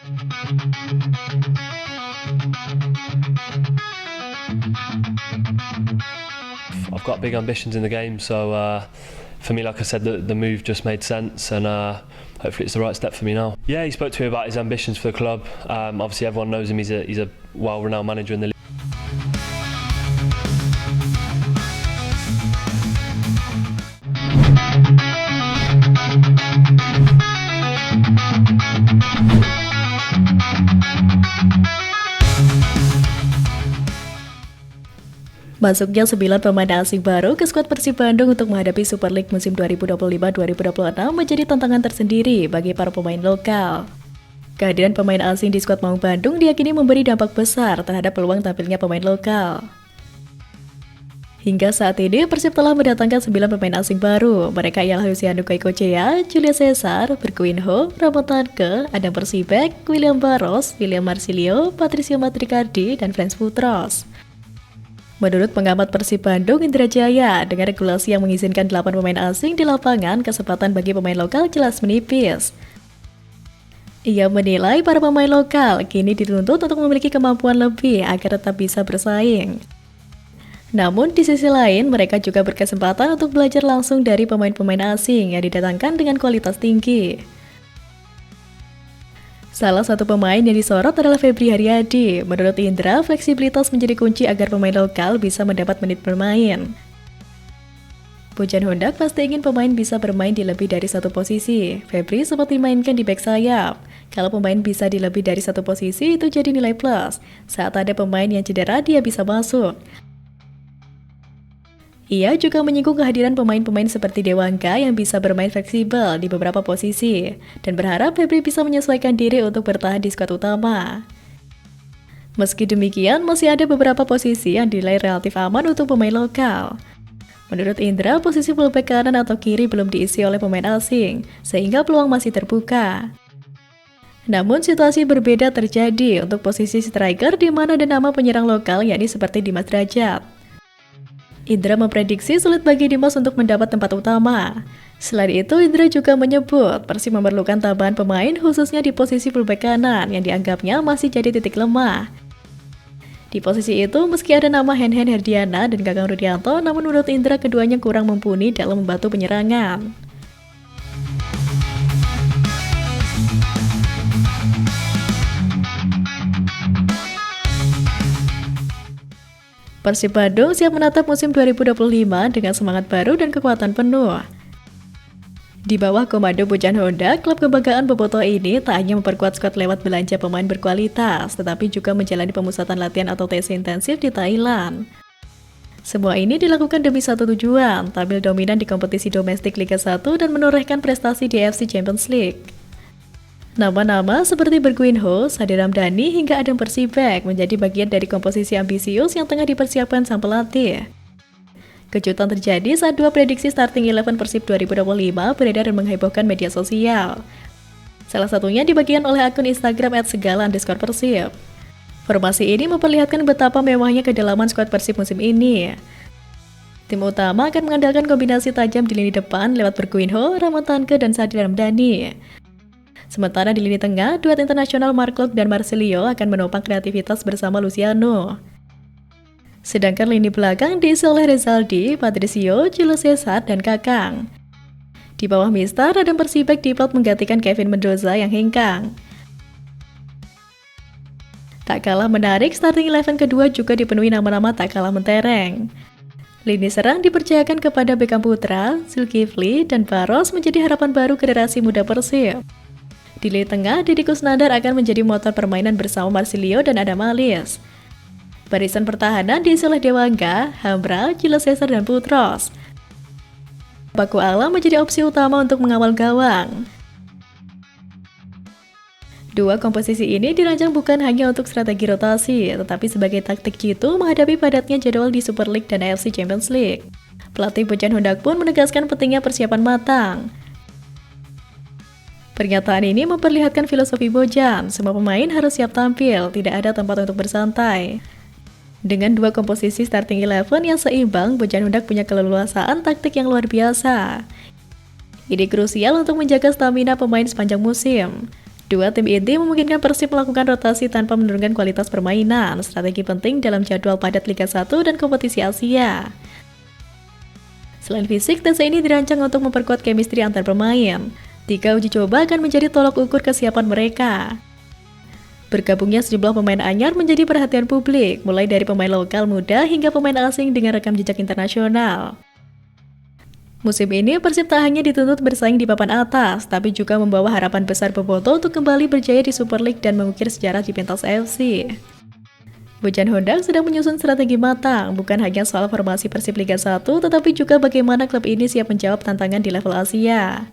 I've got big ambitions in the game, so for me, like I said, the move just made sense, and hopefully it's the right step for me now. Yeah, he spoke to me about his ambitions for the club. Obviously, everyone knows him. He's a well-renowned manager in the league. Masuknya 9 pemain asing baru ke skuad Persib Bandung untuk menghadapi Super League musim 2025-2026 menjadi tantangan tersendiri bagi para pemain lokal. Kehadiran pemain asing di skuad Maung Bandung diyakini memberi dampak besar terhadap peluang tampilnya pemain lokal. Hingga saat ini, Persib telah mendatangkan 9 pemain asing baru. Mereka ialah Luciano Goicoechea, Julius Caesar, Berguinho, Ramon Tanke, Adam Persibek, William Barros, William Marsilio, Patricio Matricardi, dan Frans Putros. Menurut pengamat Persib Bandung, Indra Jaya, dengan regulasi yang mengizinkan 8 pemain asing di lapangan, kesempatan bagi pemain lokal jelas menipis. Ia menilai para pemain lokal kini dituntut untuk memiliki kemampuan lebih agar tetap bisa bersaing. Namun di sisi lain, mereka juga berkesempatan untuk belajar langsung dari pemain-pemain asing yang didatangkan dengan kualitas tinggi. Salah satu pemain yang disorot adalah Febri Haryadi. Menurut Indra, fleksibilitas menjadi kunci agar pemain lokal bisa mendapat menit bermain. Bojan Hondak pasti ingin pemain bisa bermain di lebih dari satu posisi. Febri sempat dimainkan di bek sayap. Kalau pemain bisa di lebih dari satu posisi, itu jadi nilai plus. Saat ada pemain yang cedera, dia bisa masuk. Ia juga menyinggung kehadiran pemain-pemain seperti Dewangga yang bisa bermain fleksibel di beberapa posisi, dan berharap Febri bisa menyesuaikan diri untuk bertahan di skuad utama. Meski demikian, masih ada beberapa posisi yang dinilai relatif aman untuk pemain lokal. Menurut Indra, posisi fullback kanan atau kiri belum diisi oleh pemain asing, sehingga peluang masih terbuka. Namun situasi berbeda terjadi untuk posisi striker di mana ada nama penyerang lokal yakni seperti Dimas Drajat. Indra memprediksi sulit bagi Dimas untuk mendapat tempat utama. Selain itu, Indra juga menyebut Persib memerlukan tambahan pemain khususnya di posisi fullback kanan yang dianggapnya masih jadi titik lemah. Di posisi itu, meski ada nama Henhen Herdiana dan Gagang Rudianto, namun menurut Indra keduanya kurang mumpuni dalam membantu penyerangan. Persib Bandung siap menatap musim 2025 dengan semangat baru dan kekuatan penuh. Di bawah komando Bojan Hondak, klub kebanggaan Bobotoh ini tak hanya memperkuat skuad lewat belanja pemain berkualitas, tetapi juga menjalani pemusatan latihan atau tes intensif di Thailand. Semua ini dilakukan demi satu tujuan, tampil dominan di kompetisi domestik Liga 1 dan menorehkan prestasi di AFC Champions League. Nama-nama seperti Berguinho, Sade Ramdhani, hingga Adam Persibek menjadi bagian dari komposisi ambisius yang tengah dipersiapkan sang pelatih. Kejutan terjadi saat dua prediksi starting 11 Persib 2025 beredar dan menghebohkan media sosial. Salah satunya dibagikan oleh akun Instagram @segala_persib. Formasi ini memperlihatkan betapa mewahnya kedalaman skuad Persib musim ini. Tim utama akan mengandalkan kombinasi tajam di lini depan lewat Berguinho, Ramon Tanke, dan Sade Ramdhani. Sementara di lini tengah, duet internasional Mark Klok dan Marsilio akan menopang kreativitas bersama Luciano. Sedangkan lini belakang diisi oleh Rezaldi, Patricio, Julius Caesar, dan Kakang. Di bawah Mister, Adam Persibek diplot menggantikan Kevin Mendoza yang hengkang. Tak kalah menarik, starting 11 kedua juga dipenuhi nama-nama tak kalah mentereng. Lini serang dipercayakan kepada Beckham Putra, Zulkifli, dan Barros menjadi harapan baru generasi muda Persib. Di lini tengah, Deddy Kusnandar akan menjadi motor permainan bersama Marsilio dan Adam Alis. Barisan pertahanan diisi oleh Dewangga, Hambra, Julius Caesar, dan Putros. Paku Alam menjadi opsi utama untuk mengawal gawang. Dua komposisi ini dirancang bukan hanya untuk strategi rotasi, tetapi sebagai taktik jitu menghadapi padatnya jadwal di Super League dan AFC Champions League. Pelatih Bojan Hondak pun menegaskan pentingnya persiapan matang. Pernyataan ini memperlihatkan filosofi Bojan, semua pemain harus siap tampil, tidak ada tempat untuk bersantai. Dengan dua komposisi starting 11 yang seimbang, Bojan Hondak punya keleluasaan taktik yang luar biasa. Ini krusial untuk menjaga stamina pemain sepanjang musim. Dua tim inti memungkinkan Persib melakukan rotasi tanpa menurunkan kualitas permainan, strategi penting dalam jadwal padat Liga 1 dan kompetisi Asia. Selain fisik, tes ini dirancang untuk memperkuat chemistry antar pemain. 3 uji coba akan menjadi tolok ukur kesiapan mereka. Bergabungnya sejumlah pemain anyar menjadi perhatian publik, mulai dari pemain lokal muda hingga pemain asing dengan rekam jejak internasional. Musim ini, Persib tak hanya dituntut bersaing di papan atas, tapi juga membawa harapan besar Boboto untuk kembali berjaya di Super League dan mengukir sejarah di pentas AFC. Bojan Honda sedang menyusun strategi matang, bukan hanya soal formasi Persib Liga 1, tetapi juga bagaimana klub ini siap menjawab tantangan di level Asia.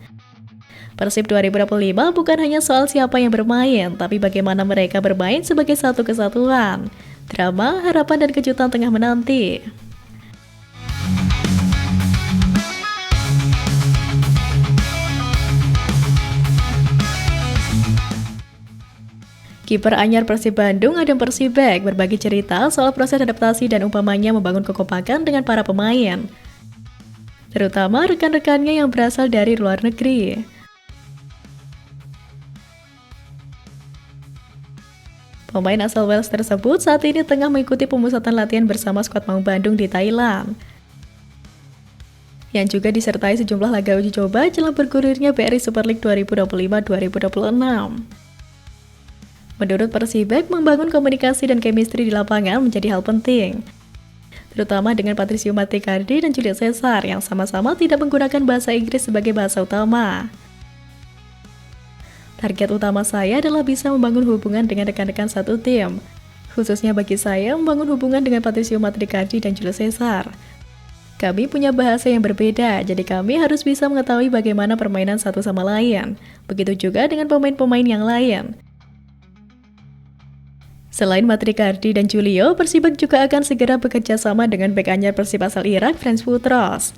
Persib 2025 bukan hanya soal siapa yang bermain, tapi bagaimana mereka bermain sebagai satu kesatuan. Drama, harapan, dan kejutan tengah menanti. Kiper anyar Persib Bandung, Adam Persibek, berbagi cerita soal proses adaptasi dan umpamanya membangun kekompakan dengan para pemain, terutama rekan-rekannya yang berasal dari luar negeri. Pemain asal Wales tersebut saat ini tengah mengikuti pemusatan latihan bersama skuad Maung Bandung di Thailand, yang juga disertai sejumlah laga uji coba jelang bergulirnya BRI Super League 2025-2026. Menurut Persibek, membangun komunikasi dan chemistry di lapangan menjadi hal penting, terutama dengan Patricio Matricardi dan Julio Cesar yang sama-sama tidak menggunakan bahasa Inggris sebagai bahasa utama. Target utama saya adalah bisa membangun hubungan dengan rekan-rekan satu tim, khususnya bagi saya membangun hubungan dengan Patricio Matricardi dan Julio Cesar. Kami punya bahasa yang berbeda, jadi kami harus bisa mengetahui bagaimana permainan satu sama lain. Begitu juga dengan pemain-pemain yang lain. Selain Matricardi dan Julio, Persibek juga akan segera bekerja sama dengan bek anyar Persib asal Irak, Frans Putros.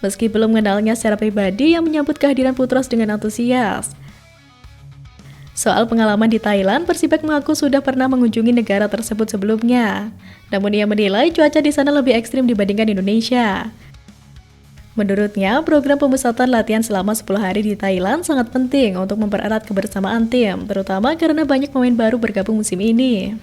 Meski belum mengenalnya secara pribadi, yang menyambut kehadiran Putros dengan antusias. Soal pengalaman di Thailand, Persibek mengaku sudah pernah mengunjungi negara tersebut sebelumnya. Namun ia menilai cuaca di sana lebih ekstrim dibandingkan Indonesia. Menurutnya, program pemusatan latihan selama 10 hari di Thailand sangat penting untuk mempererat kebersamaan tim, terutama karena banyak pemain baru bergabung musim ini.